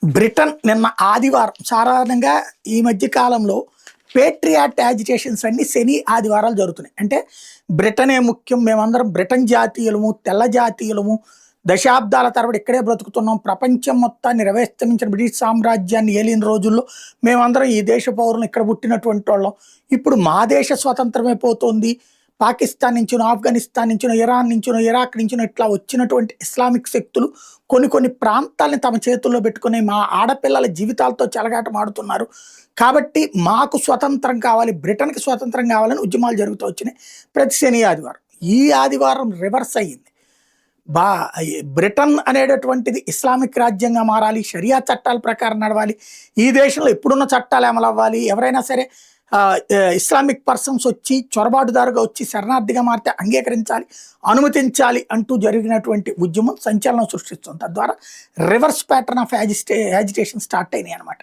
Britain నిన్న ఆదివారం సాధారణంగా ఈ మధ్య కాలంలో పేట్రియాట్ యాజిటేషన్స్ అన్ని శని ఆదివారాలు జరుగుతున్నాయి. అంటే బ్రిటనే ముఖ్యం, మేమందరం బ్రిటన్ జాతీయులము, తెల్ల జాతీయులము, దశాబ్దాల తరబడి ఇక్కడే బ్రతుకుతున్నాం, ప్రపంచం మొత్తాన్ని రవేస్తమించిన బ్రిటిష్ సామ్రాజ్యాన్ని ఏలిన రోజుల్లో మేమందరం ఈ దేశ పౌరులు, ఇక్కడ పుట్టినటువంటి వాళ్ళం, ఇప్పుడు మా దేశ స్వతంత్రమే పోతుంది, పాకిస్తాన్ నుంచినో, ఆఫ్ఘనిస్తాన్ నుంచినో, ఇరాన్ నుంచినో, ఇరాక్ నుంచినో ఇట్లా వచ్చినటువంటి ఇస్లామిక్ శక్తులు కొన్ని కొన్ని ప్రాంతాలని తమ చేతుల్లో పెట్టుకుని మా ఆడపిల్లల జీవితాలతో చెలగాటమాడుతున్నారు. కాబట్టి మాకు స్వతంత్రం కావాలి, బ్రిటన్కి స్వతంత్రం కావాలని ఉద్యమాలు జరుగుతూ వచ్చినాయి ప్రతి శని ఆదివారం. ఈ ఆదివారం రివర్స్ అయ్యింది. బా బ్రిటన్ అనేటటువంటిది ఇస్లామిక్ రాజ్యంగా మారాలి, షరియా చట్టాల ప్రకారం నడవాలి, ఈ దేశంలో ఎప్పుడున్న చట్టాలు అమలు అవ్వాలి, ఎవరైనా సరే ఇస్లామిక్ పర్సన్స్ వచ్చి చొరబాటుదారుగా వచ్చి శరణార్థిగా మారితే అంగీకరించాలి, అనుమతించాలి అంటూ జరిగినటువంటి ఉద్యమం సంచలనం సృష్టిస్తుంది. తద్వారా reverse pattern of agitation start అయినాయి అనమాట.